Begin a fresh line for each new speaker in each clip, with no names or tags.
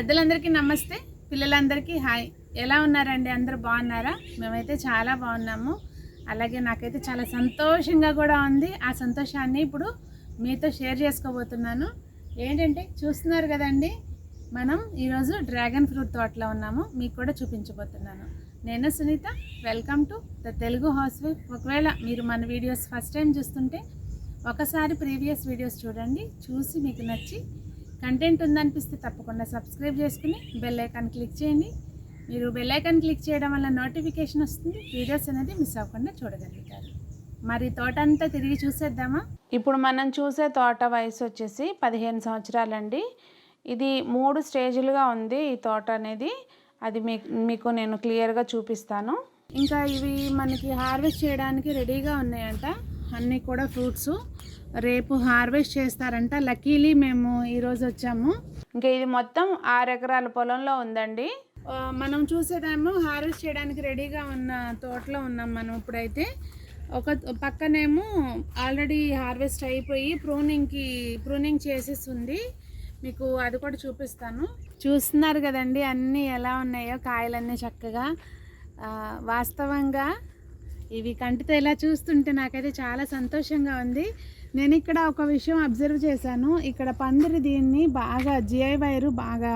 పెద్దలందరికీ నమస్తే, పిల్లలందరికీ హాయ్. ఎలా ఉన్నారండి? అందరూ బాగున్నారా? మేమైతే చాలా బాగున్నాము. అలాగే నాకైతే చాలా సంతోషంగా కూడా ఉంది. ఆ సంతోషాన్ని ఇప్పుడు మీతో షేర్ చేసుకోబోతున్నాను. ఏంటంటే చూస్తున్నారు కదండి, మనం ఈరోజు డ్రాగన్ ఫ్రూట్ తోటలో ఉన్నాము. మీకు కూడా చూపించబోతున్నాను. నేను Sunitha. Welcome to the Telugu housewife. ఒకవేళ మీరు మన వీడియోస్ ఫస్ట్ టైం చూస్తుంటే ఒకసారి ప్రీవియస్ వీడియోస్ చూడండి. చూసి మీకు నచ్చి కంటెంట్ ఉందనిపిస్తే తప్పకుండా సబ్స్క్రైబ్ చేసుకుని బెల్ ఐకాన్ క్లిక్ చేయండి. మీరు బెల్ ఐకాన్ క్లిక్ చేయడం వల్ల నోటిఫికేషన్ వస్తుంది, వీడియోస్ అనేది మిస్ అవ్వకుండా చూడగలుగుతారు. మరి తోట అంతా తిరిగి చూసేద్దామా? ఇప్పుడు మనం చూసే తోట వయసు వచ్చేసి 15 సంవత్సరాలండి. ఇది 3 స్టేజ్లుగా ఉంది ఈ తోట అనేది. అది మీకు నేను క్లియర్గా చూపిస్తాను. ఇంకా ఇవి మనకి హార్వెస్ట్ చేయడానికి రెడీగా ఉన్నాయంట. అన్నీ కూడా ఫ్రూట్స్ రేపు హార్వెస్ట్ చేస్తారంట. లక్కీలీ మేము ఈరోజు వచ్చాము. ఇంకా ఇది మొత్తం 6 ఎకరాల పొలంలో ఉందండి. మనం చూసేదేమో హార్వెస్ట్ చేయడానికి రెడీగా ఉన్న తోటలో ఉన్నాం మనం ఇప్పుడైతే. ఒక పక్కనేమో ఆల్రెడీ హార్వెస్ట్ అయిపోయి ప్రూనింగ్ చేసేస్తుంది. మీకు అది కూడా చూపిస్తాను. చూస్తున్నారు కదండి అన్నీ ఎలా ఉన్నాయో, కాయలన్నీ చక్కగా. వాస్తవంగా ఇవి కంటితో ఇలా చూస్తుంటే నాకైతే చాలా సంతోషంగా ఉంది. నేను ఇక్కడ ఒక విషయం అబ్జర్వ్ చేశాను. ఇక్కడ పందిరి దీన్ని బాగా జిఐ వైరు, బాగా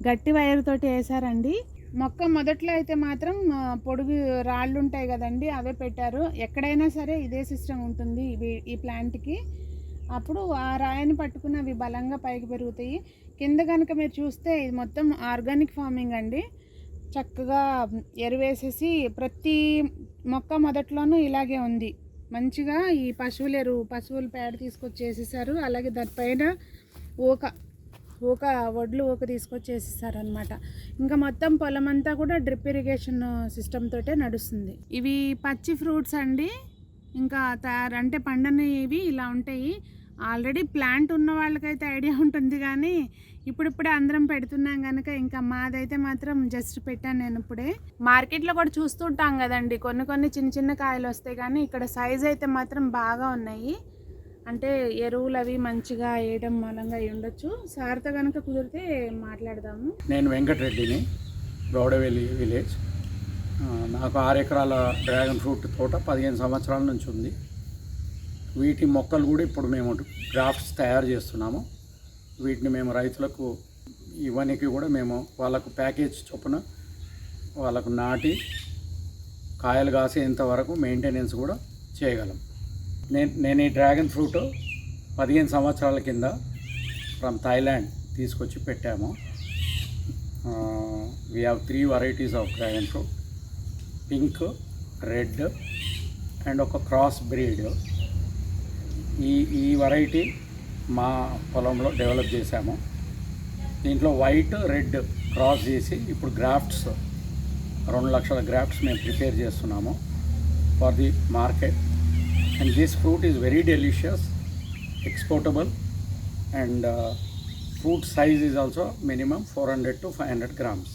గట్టి వైరు తోటి వేసారండి. మొక్క మొదట్లో అయితే మాత్రం పొడుగు రాళ్ళు ఉంటాయి కదండి, అవే పెట్టారు. ఎక్కడైనా సరే ఇదే సిస్టమ్ ఉంటుంది ఈ ప్లాంట్కి. అప్పుడు ఆ రాయిని పట్టుకుని అవి బలంగా పైకి పెరుగుతాయి. కింద కనుక మీరు చూస్తే ఇది మొత్తం ఆర్గానిక్ ఫార్మింగ్ అండి. చక్కగా ఎరువేసేసి ప్రతి మొక్క మొదట్లోనూ ఇలాగే ఉంది. మంచిగా ఈ పశువుల పేడ తీసుకొచ్చేసేసారు. అలాగే దానిపైన వడ్లు తీసుకొచ్చేసేసారు అనమాట. ఇంకా మొత్తం పొలం అంతా కూడా డ్రిప్ ఇరిగేషన్ సిస్టమ్ తోటే నడుస్తుంది. ఇవి పచ్చి ఫ్రూట్స్ అండి. ఇంకా అంటే పండనివి ఇలా ఉంటాయి. ఆల్రెడీ ప్లాంట్ ఉన్న వాళ్ళకైతే ఐడియా ఉంటుంది, కానీ ఇప్పుడిప్పుడే అందరం పెడుతున్నాం కనుక ఇంకా మాదైతే మాత్రం జస్ట్ పెట్టాను నేను ఇప్పుడే. మార్కెట్లో కూడా చూస్తుంటాం కదండి, కొన్ని చిన్న చిన్న కాయలు వస్తాయి, కానీ ఇక్కడ సైజ్ అయితే మాత్రం బాగా ఉన్నాయి. అంటే ఎరువులు అవి మంచిగా వేయడం మూలంగా అయి ఉండొచ్చు. సార్తో కనుక కుదిరితే మాట్లాడదాము.
నేను వెంకటరెడ్డిని, గౌడవెల్లి విలేజ్. నాకు 6 ఎకరాల డ్రాగన్ ఫ్రూట్ తోట 15 సంవత్సరాల నుంచి ఉంది. వీటి మొక్కలు కూడా ఇప్పుడు మేము గ్రాఫ్ట్స్ తయారు చేస్తున్నాము. వీటిని మేము రైతులకు ఇవ్వడానికి కూడా మేము వాళ్ళకు ప్యాకేజ్ చొప్పున వాళ్ళకు నాటి కాయలు కాసేంత వరకు మెయింటెనెన్స్ కూడా చేయగలం. నేను ఈ డ్రాగన్ ఫ్రూట్ 15 సంవత్సరాల కింద ఫ్రమ్ థాయిలాండ్ తీసుకొచ్చి పెట్టాము. We have 3 varieties of dragon fruit: pink, red and ఒక క్రాస్ బ్రీడ్. ఈ వెరైటీ మా పొలంలో డెవలప్ చేశాము. దీంట్లో వైట్, రెడ్ క్రాస్ చేసి ఇప్పుడు గ్రాఫ్ట్స్ 2 లక్షల గ్రాఫ్ట్స్ మేము ప్రిపేర్ చేస్తున్నాము for the market. And this fruit is very delicious, exportable, and fruit size is also minimum 400 to 500 grams.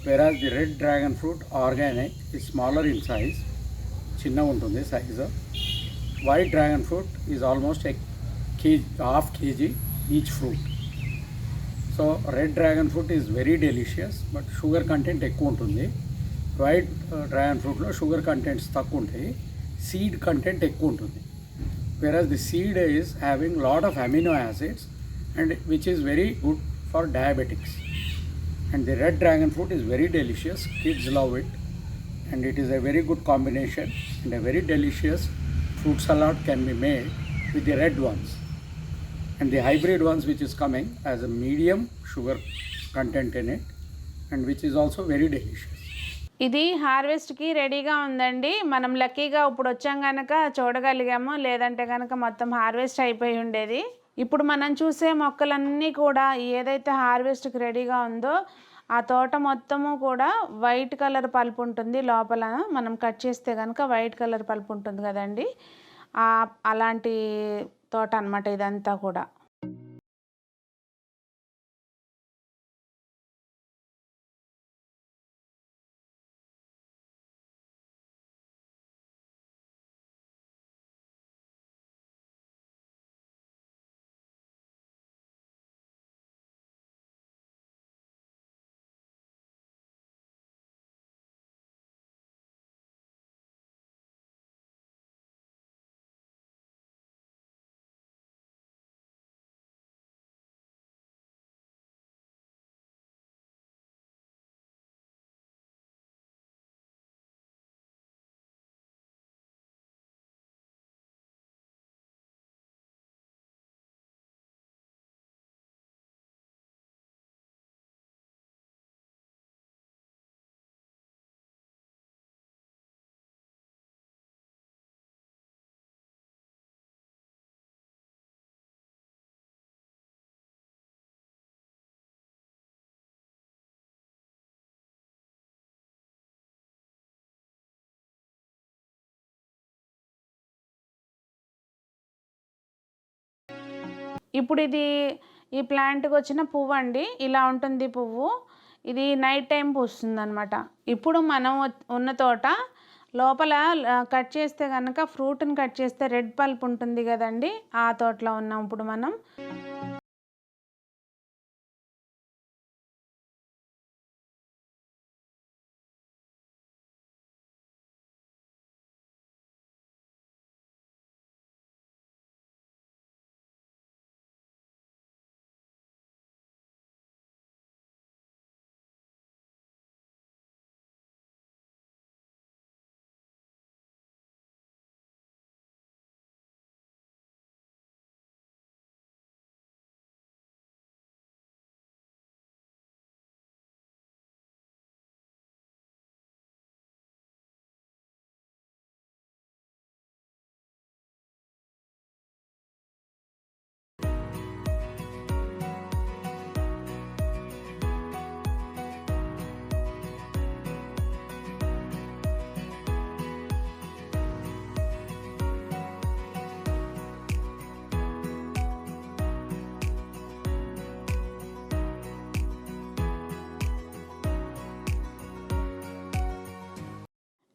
Whereas the red dragon fruit organic is smaller in size, చిన్నగా ఉంటుంది size. White dragon fruit is almost half kg each fruit. So red dragon fruit is very delicious, but sugar content ఎక్కువ ఉంటుంది. White dragon fruit లో sugar contents తక్కువ ఉంటాయి, seed content ఎక్కువ ఉంటుంది. Whereas the seed is having lot of amino acids and which is very good for diabetics. And the red dragon fruit is very delicious, kids love it, and it is a very good combination, and a very delicious fruit salad can be made with the red ones. And the hybrid ones which is coming as a medium sugar content in it, and which is also very delicious.
ఇది హార్వెస్ట్కి రెడీగా ఉందండి. మనం లక్కీగా ఇప్పుడు వచ్చాం కనుక చూడగలిగాము, లేదంటే కనుక మొత్తం హార్వెస్ట్ అయిపోయి ఉండేది. ఇప్పుడు మనం చూసే మొక్కలన్నీ కూడా ఏదైతే హార్వెస్ట్కి రెడీగా ఉందో ఆ తోట మొత్తము కూడా వైట్ కలర్ పల్ప్ ఉంటుంది. లోపల మనం కట్ చేస్తే కనుక వైట్ కలర్ పల్ప్ ఉంటుంది కదండి, అలాంటి తోట అన్నమాట ఇదంతా కూడా. ఇప్పుడు ఇది ఈ ప్లాంట్కి వచ్చిన పువ్వు అండి, ఇలా ఉంటుంది పువ్వు. ఇది నైట్ టైం పూస్తుంది అనమాట. ఇప్పుడు మనం ఉన్న తోట లోపల కట్ చేస్తే కనుక ఫ్రూట్ని కట్ చేస్తే రెడ్ పల్ప్ ఉంటుంది కదండి, ఆ తోటలో ఉన్నాం ఇప్పుడు మనం.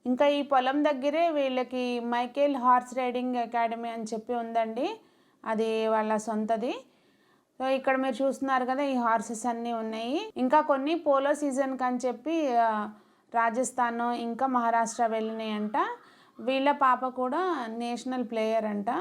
ఇంకా ఈ పొలం దగ్గరే వీళ్ళకి మైకేల్ హార్స్ రైడింగ్ అకాడమీ అని చెప్పి ఉందండి, అది వాళ్ళ సొంతది. సో ఇక్కడ మీరు చూస్తున్నారు కదా, ఈ హార్సెస్ అన్నీ ఉన్నాయి. ఇంకా కొన్ని పోలో సీజన్కి అని చెప్పి రాజస్థాన్ ఇంకా మహారాష్ట్ర వెళ్ళినాయంట. వీళ్ళ పాప కూడా నేషనల్ ప్లేయర్ అంట.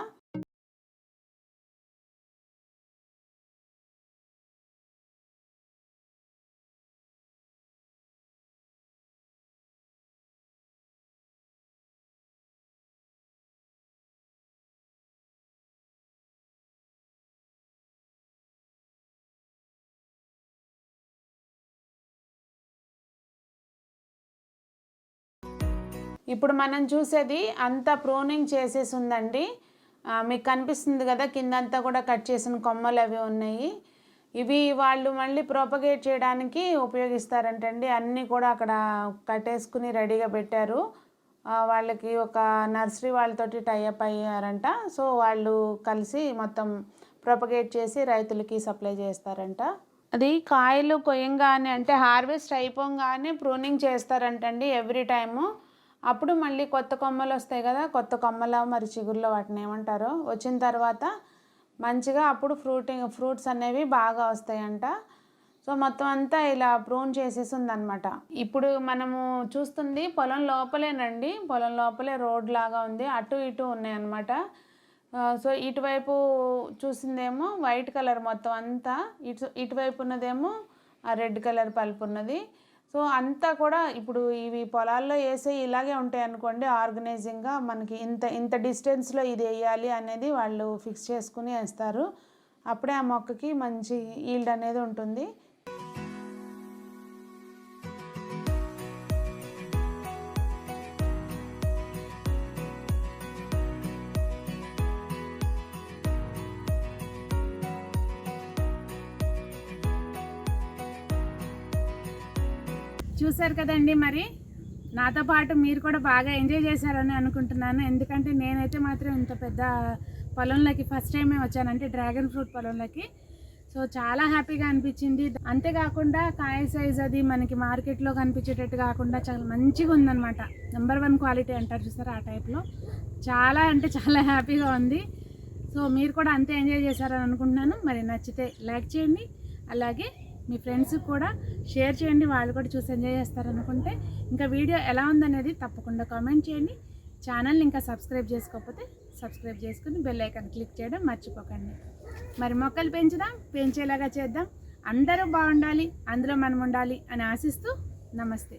ఇప్పుడు మనం చూసేది అంతా ప్రూనింగ్ చేసేసి ఉందండి. మీకు కనిపిస్తుంది కదా, కిందంతా కూడా కట్ చేసిన కొమ్మలు అవి ఉన్నాయి. ఇవి వాళ్ళు మళ్ళీ ప్రొపగేట్ చేయడానికి ఉపయోగిస్తారంటండి. అన్నీ కూడా అక్కడ కట్టేసుకుని రెడీగా పెట్టారు. వాళ్ళకి ఒక నర్సరీ వాళ్ళతోటి టైఅప్ అయ్యారంట. సో వాళ్ళు కలిసి మొత్తం ప్రొపగేట్ చేసి రైతులకి సప్లై చేస్తారంట. అది కాయలు కొయ్యంగానే అంటే హార్వెస్ట్ అయిపోగానే ప్రూనింగ్ చేస్తారంటండి ఎవ్రీ టైము. అప్పుడు మళ్ళీ కొత్త కొమ్మలు వస్తాయి కదా, కొత్త కొమ్మల మరి చిగుర్లో వాటిని ఏమంటారో వచ్చిన తర్వాత మంచిగా అప్పుడు ఫ్రూట్స్ అనేవి బాగా వస్తాయంట. సో మొత్తం అంతా ఇలా ప్రూన్ చేసేసి ఉందన్నమాట. ఇప్పుడు మనము చూస్తుంది పొలం లోపలేనండి, పొలం లోపలే రోడ్ లాగా ఉంది, అటు ఇటు ఉన్నాయన్నమాట. సో ఇటువైపు చూసిందేమో వైట్ కలర్ మొత్తం అంతా, ఇటువైపు ఉన్నదేమో రెడ్ కలర్ పల్పు ఉన్నది. సో అంతా కూడా ఇప్పుడు ఇవి పొలాల్లో వేసే ఇలాగే ఉంటాయి అనుకోండి, ఆర్గనైజింగ్గా మనకి ఇంత డిస్టెన్స్లో ఇది వేయాలి అనేది వాళ్ళు ఫిక్స్ చేసుకుని వేస్తారు. అప్పుడే ఆ మొక్కకి మంచి ఈల్డ్ అనేది ఉంటుంది. చూశారు కదండి, మరి నాతో పాటు మీరు కూడా బాగా ఎంజాయ్ చేశారని అనుకుంటున్నాను. ఎందుకంటే నేనైతే మాత్రం ఇంత పెద్ద పొలంలోకి ఫస్ట్ టైమే వచ్చానంటే డ్రాగన్ ఫ్రూట్ పొలంలోకి. సో చాలా హ్యాపీగా అనిపించింది. అంతేకాకుండా కాయ సైజ్ అది మనకి మార్కెట్లో కనిపించేటట్టు కాకుండా చాలా మంచిగా ఉందన్నమాట. నెంబర్ 1 క్వాలిటీ అంటారు చూసారా, ఆ టైప్లో చాలా అంటే చాలా హ్యాపీగా ఉంది. సో మీరు కూడా అంతే ఎంజాయ్ చేశారని అనుకుంటున్నాను. మరి నచ్చితే లైక్ చేయండి, అలాగే మీ ఫ్రెండ్స్కి కూడా షేర్ చేయండి, వాళ్ళు కూడా చూసి ఎంజాయ్ చేస్తారనుకుంటే. ఇంకా వీడియో ఎలా ఉందనేది తప్పకుండా కామెంట్ చేయండి. ఛానల్ని ఇంకా సబ్స్క్రైబ్ చేసుకోకపోతే సబ్స్క్రైబ్ చేసుకుని బెల్ ఐకాన్ క్లిక్ చేయడం మర్చిపోకండి. మరి మొక్కలు పెంచేలాగా చేద్దాం. అందరూ బాగుండాలి, అందులో మనం ఉండాలి అని ఆశిస్తూ నమస్తే.